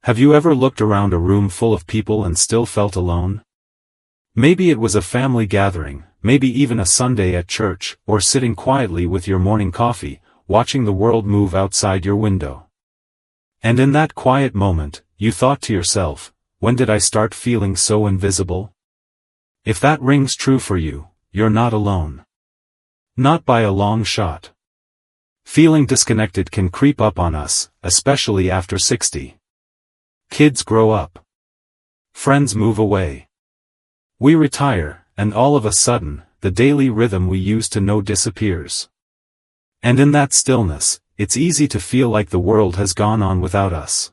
Have you ever looked around a room full of people and still felt alone? Maybe it was a family gathering, maybe even a Sunday at church, or sitting quietly with your morning coffee, watching the world move outside your window. And in that quiet moment, you thought to yourself, when did I start feeling so invisible? If that rings true for you, you're not alone. Not by a long shot. Feeling disconnected can creep up on us, especially after 60. Kids grow up. Friends move away. We retire, and all of a sudden, the daily rhythm we used to know disappears. And in that stillness, it's easy to feel like the world has gone on without us.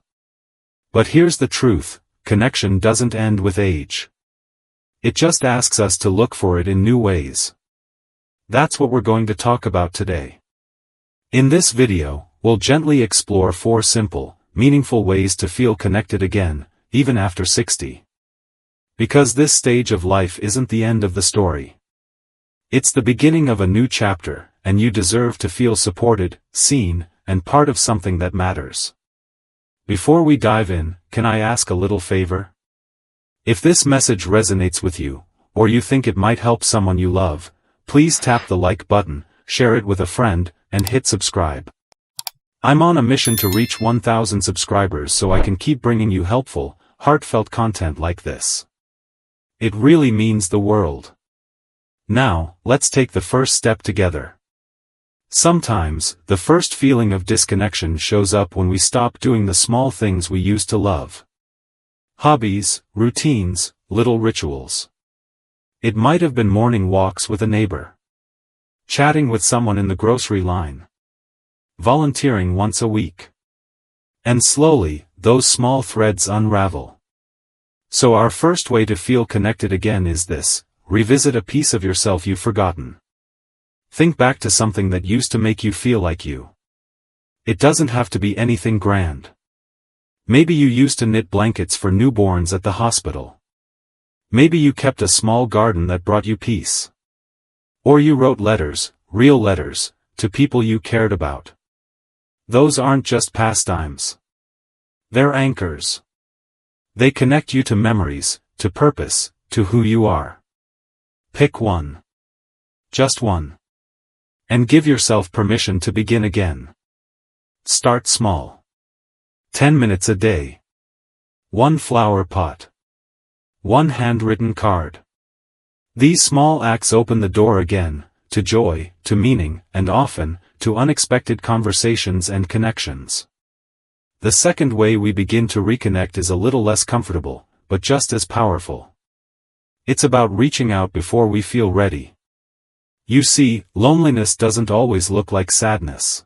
But here's the truth, connection doesn't end with age. It just asks us to look for it in new ways. That's what we're going to talk about today. In this video, we'll gently explore 4 simple, meaningful ways to feel connected again, even after 60. Because this stage of life isn't the end of the story. It's the beginning of a new chapter, and you deserve to feel supported, seen, and part of something that matters. Before we dive in, can I ask a little favor? If this message resonates with you, or you think it might help someone you love, please tap the like button, share it with a friend, and hit subscribe. I'm on a mission to reach 1,000 subscribers so I can keep bringing you helpful, heartfelt content like this. It really means the world. Now, let's take the first step together. Sometimes, the first feeling of disconnection shows up when we stop doing the small things we used to love. Hobbies, routines, little rituals. It might have been morning walks with a neighbor. Chatting with someone in the grocery line. Volunteering once a week. And slowly, those small threads unravel. So our first way to feel connected again is this: revisit a piece of yourself you've forgotten. Think back to something that used to make you feel like you. It doesn't have to be anything grand. Maybe you used to knit blankets for newborns at the hospital. Maybe you kept a small garden that brought you peace. Or you wrote letters, real letters, to people you cared about. Those aren't just pastimes. They're anchors. They connect you to memories, to purpose, to who you are. Pick one. Just one. And give yourself permission to begin again. Start small. 10 minutes a day. 1 flower pot. 1 handwritten card. These small acts open the door again, to joy, to meaning, and often, to unexpected conversations and connections. The second way we begin to reconnect is a little less comfortable, but just as powerful. It's about reaching out before we feel ready. You see, loneliness doesn't always look like sadness.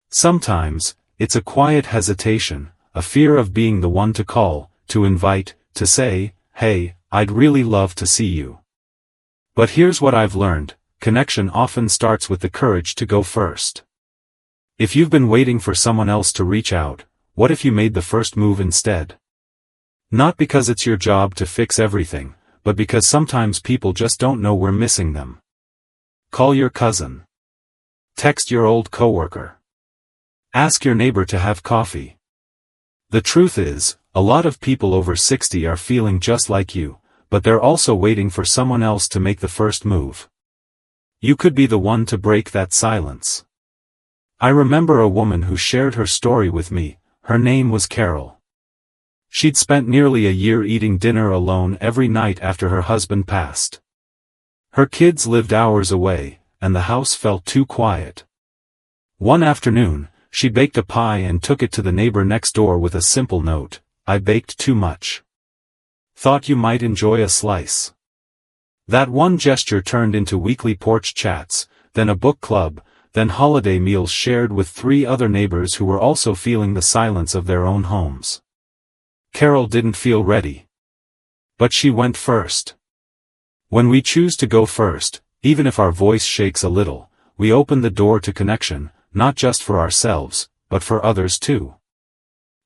Sometimes, it's a quiet hesitation, a fear of being the one to call, to invite, to say, "Hey, I'd really love to see you." But here's what I've learned: connection often starts with the courage to go first. If you've been waiting for someone else to reach out, what if you made the first move instead? Not because it's your job to fix everything, but because sometimes people just don't know we're missing them. Call your cousin. Text your old coworker. Ask your neighbor to have coffee. The truth is, a lot of people over 60 are feeling just like you, but they're also waiting for someone else to make the first move. You could be the one to break that silence. I remember a woman who shared her story with me. Her name was Carol. She'd spent nearly a year eating dinner alone every night after her husband passed. Her kids lived hours away, and the house felt too quiet. One afternoon, she baked a pie and took it to the neighbor next door with a simple note: "I baked too much. Thought you might enjoy a slice." That one gesture turned into weekly porch chats, then a book club, then holiday meals shared with 3 other neighbors who were also feeling the silence of their own homes. Carol didn't feel ready. But she went first. When we choose to go first, even if our voice shakes a little, we open the door to connection, not just for ourselves, but for others too.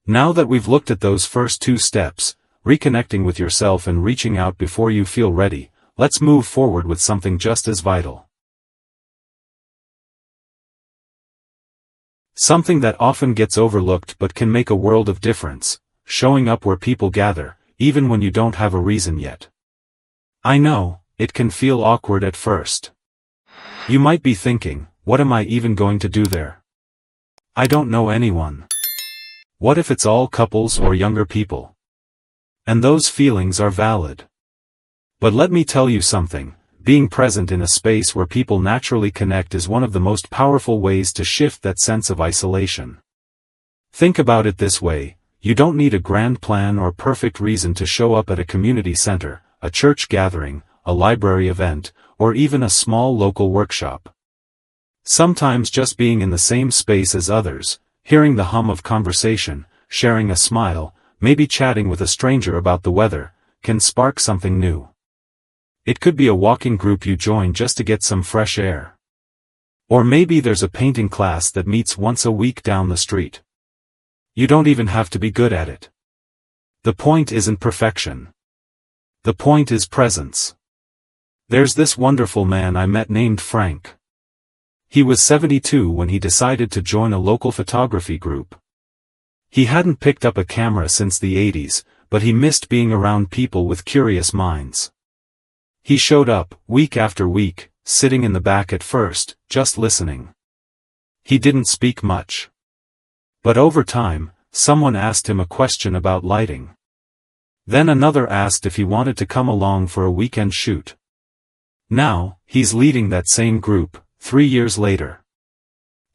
Now that we've looked at those first 2 steps, reconnecting with yourself and reaching out before you feel ready, let's move forward with something just as vital. Something that often gets overlooked but can make a world of difference: showing up where people gather, even when you don't have a reason yet. I know, it can feel awkward at first. You might be thinking, what am I even going to do there? I don't know anyone. What if it's all couples or younger people? And those feelings are valid. But let me tell you something, being present in a space where people naturally connect is one of the most powerful ways to shift that sense of isolation. Think about it this way, you don't need a grand plan or perfect reason to show up at a community center, a church gathering, a library event, or even a small local workshop. Sometimes just being in the same space as others, hearing the hum of conversation, sharing a smile, maybe chatting with a stranger about the weather, can spark something new. It could be a walking group you join just to get some fresh air. Or maybe there's a painting class that meets once a week down the street. You don't even have to be good at it. The point isn't perfection. The point is presence. There's this wonderful man I met named Frank. He was 72 when he decided to join a local photography group. He hadn't picked up a camera since the 80s, but he missed being around people with curious minds. He showed up, week after week, sitting in the back at first, just listening. He didn't speak much. But over time, someone asked him a question about lighting. Then another asked if he wanted to come along for a weekend shoot. Now, he's leading that same group, 3 years later.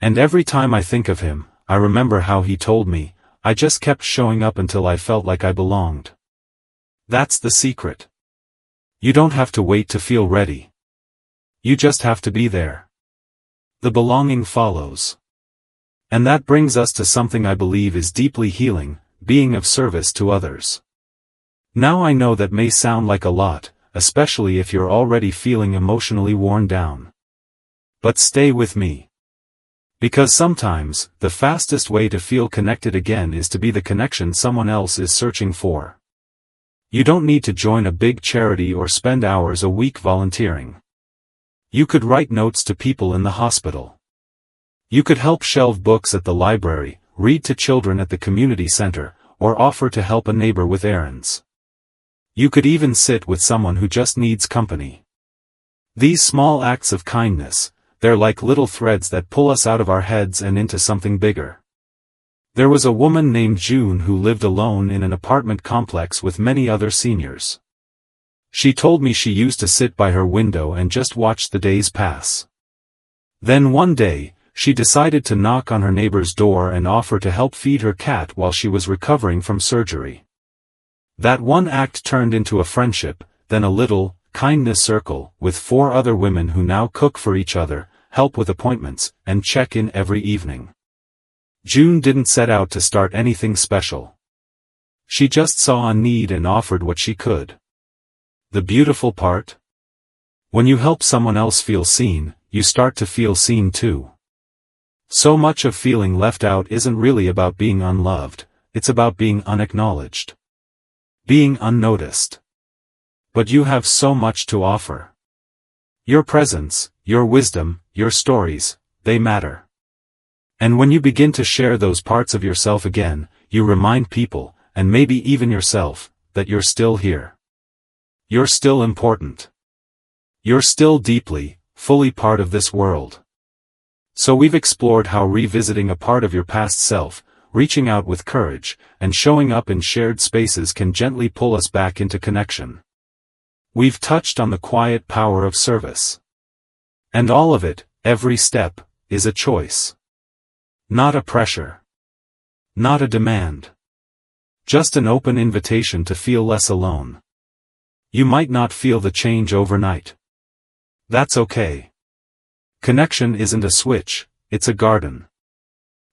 And every time I think of him, I remember how he told me, I just kept showing up until I felt like I belonged. That's the secret. You don't have to wait to feel ready. You just have to be there. The belonging follows. And that brings us to something I believe is deeply healing, being of service to others. Now I know that may sound like a lot, especially if you're already feeling emotionally worn down. But stay with me. Because sometimes, the fastest way to feel connected again is to be the connection someone else is searching for. You don't need to join a big charity or spend hours a week volunteering. You could write notes to people in the hospital. You could help shelve books at the library, read to children at the community center, or offer to help a neighbor with errands. You could even sit with someone who just needs company. These small acts of kindness, they're like little threads that pull us out of our heads and into something bigger. There was a woman named June who lived alone in an apartment complex with many other seniors. She told me she used to sit by her window and just watch the days pass. Then one day, she decided to knock on her neighbor's door and offer to help feed her cat while she was recovering from surgery. That one act turned into a friendship, then a little, kindness circle, with 4 other women who now cook for each other, help with appointments, and check in every evening. June didn't set out to start anything special. She just saw a need and offered what she could. The beautiful part? When you help someone else feel seen, you start to feel seen too. So much of feeling left out isn't really about being unloved, it's about being unacknowledged. Being unnoticed. But you have so much to offer. Your presence, your wisdom, your stories, they matter. And when you begin to share those parts of yourself again, you remind people, and maybe even yourself, that you're still here. You're still important. You're still deeply, fully part of this world. So we've explored how revisiting a part of your past self, reaching out with courage, and showing up in shared spaces can gently pull us back into connection. We've touched on the quiet power of service. And all of it, every step, is a choice. Not a pressure. Not a demand. Just an open invitation to feel less alone. You might not feel the change overnight. That's okay. Connection isn't a switch, it's a garden.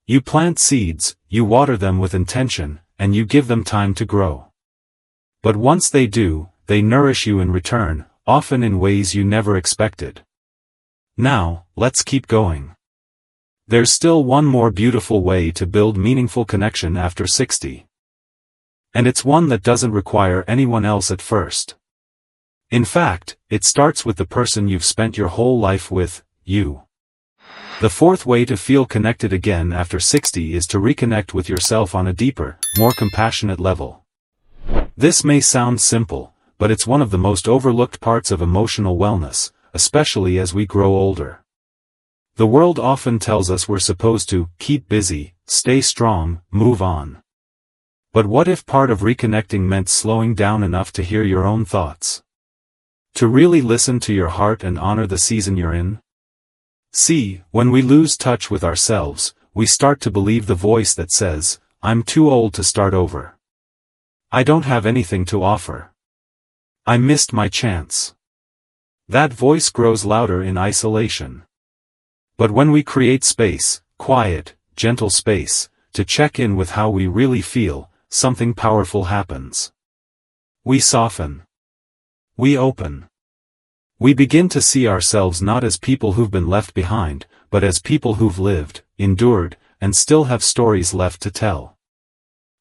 You plant seeds, you water them with intention, and you give them time to grow. But once they do, they nourish you in return, often in ways you never expected. Now, let's keep going. There's still one more beautiful way to build meaningful connection after 60. And it's one that doesn't require anyone else at first. In fact, it starts with the person you've spent your whole life with, you. The fourth way to feel connected again after 60 is to reconnect with yourself on a deeper, more compassionate level. This may sound simple, but it's one of the most overlooked parts of emotional wellness, especially as we grow older. The world often tells us we're supposed to keep busy, stay strong, move on. But what if part of reconnecting meant slowing down enough to hear your own thoughts? To really listen to your heart and honor the season you're in? See, when we lose touch with ourselves, we start to believe the voice that says, "I'm too old to start over. I don't have anything to offer. I missed my chance." That voice grows louder in isolation. But when we create space, quiet, gentle space, to check in with how we really feel, something powerful happens. We soften. We open. We begin to see ourselves not as people who've been left behind, but as people who've lived, endured, and still have stories left to tell.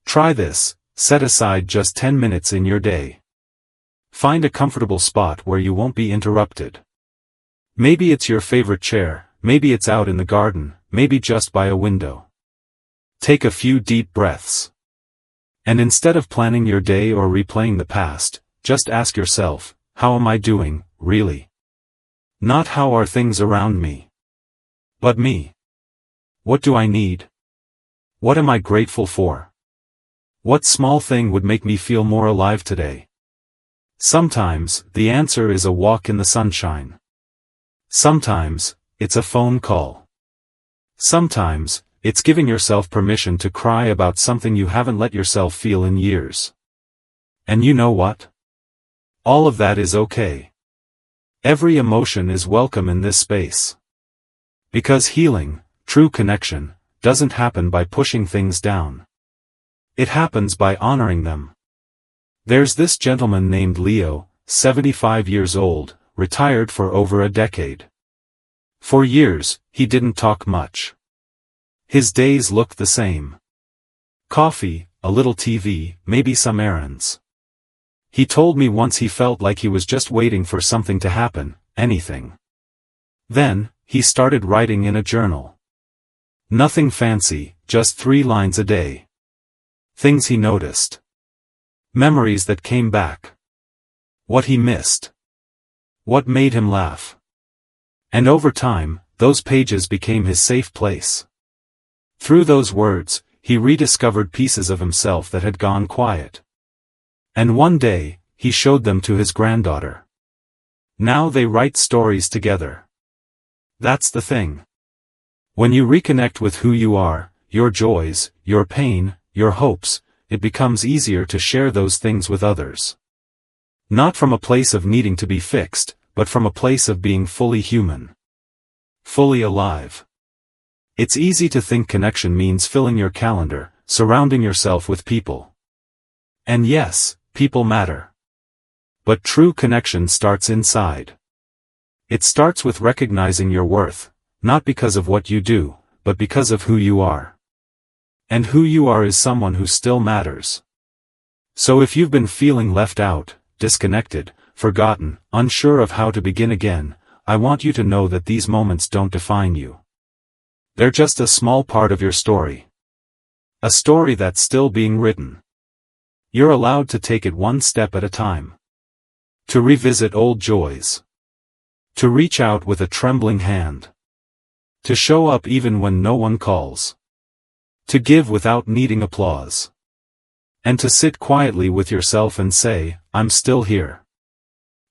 Try this. Set aside just 10 minutes in your day. Find a comfortable spot where you won't be interrupted. Maybe it's your favorite chair, maybe it's out in the garden, maybe just by a window. Take a few deep breaths. And instead of planning your day or replaying the past, just ask yourself, how am I doing, really? Not how are things around me. But me. What do I need? What am I grateful for? What small thing would make me feel more alive today? Sometimes, the answer is a walk in the sunshine. Sometimes, it's a phone call. Sometimes, it's giving yourself permission to cry about something you haven't let yourself feel in years. And you know what? All of that is okay. Every emotion is welcome in this space. Because healing, true connection, doesn't happen by pushing things down. It happens by honoring them. There's this gentleman named Leo, 75 years old, retired for over a decade. For years, he didn't talk much. His days looked the same. Coffee, a little TV, maybe some errands. He told me once he felt like he was just waiting for something to happen, anything. Then, he started writing in a journal. Nothing fancy, just 3 lines a day. Things he noticed. Memories that came back. What he missed. What made him laugh. And over time, those pages became his safe place. Through those words, he rediscovered pieces of himself that had gone quiet. And one day, he showed them to his granddaughter. Now they write stories together. That's the thing. When you reconnect with who you are, your joys, your pain, your hopes, it becomes easier to share those things with others. Not from a place of needing to be fixed, but from a place of being fully human. Fully alive. It's easy to think connection means filling your calendar, surrounding yourself with people. And yes, people matter. But true connection starts inside. It starts with recognizing your worth, not because of what you do, but because of who you are. And who you are is someone who still matters. So if you've been feeling left out, disconnected, forgotten, unsure of how to begin again, I want you to know that these moments don't define you. They're just a small part of your story. A story that's still being written. You're allowed to take it one step at a time. To revisit old joys. To reach out with a trembling hand. To show up even when no one calls. To give without needing applause. And to sit quietly with yourself and say, I'm still here.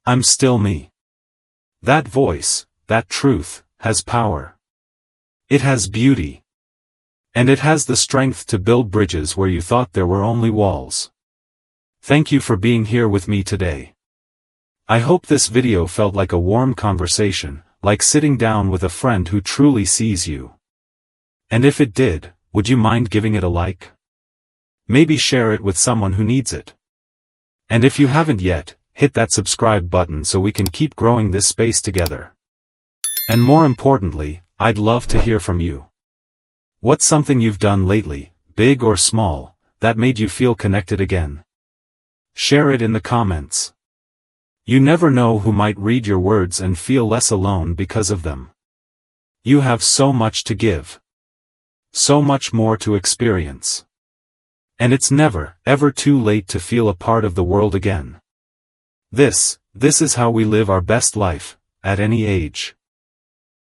I'm still me. That voice, that truth, has power. It has beauty. And it has the strength to build bridges where you thought there were only walls. Thank you for being here with me today. I hope this video felt like a warm conversation, like sitting down with a friend who truly sees you. And if it did, would you mind giving it a like? Maybe share it with someone who needs it. And if you haven't yet, hit that subscribe button so we can keep growing this space together. And more importantly, I'd love to hear from you. What's something you've done lately, big or small, that made you feel connected again? Share it in the comments. You never know who might read your words and feel less alone because of them. You have so much to give. So much more to experience. And it's never, ever too late to feel a part of the world again. This is how we live our best life, at any age.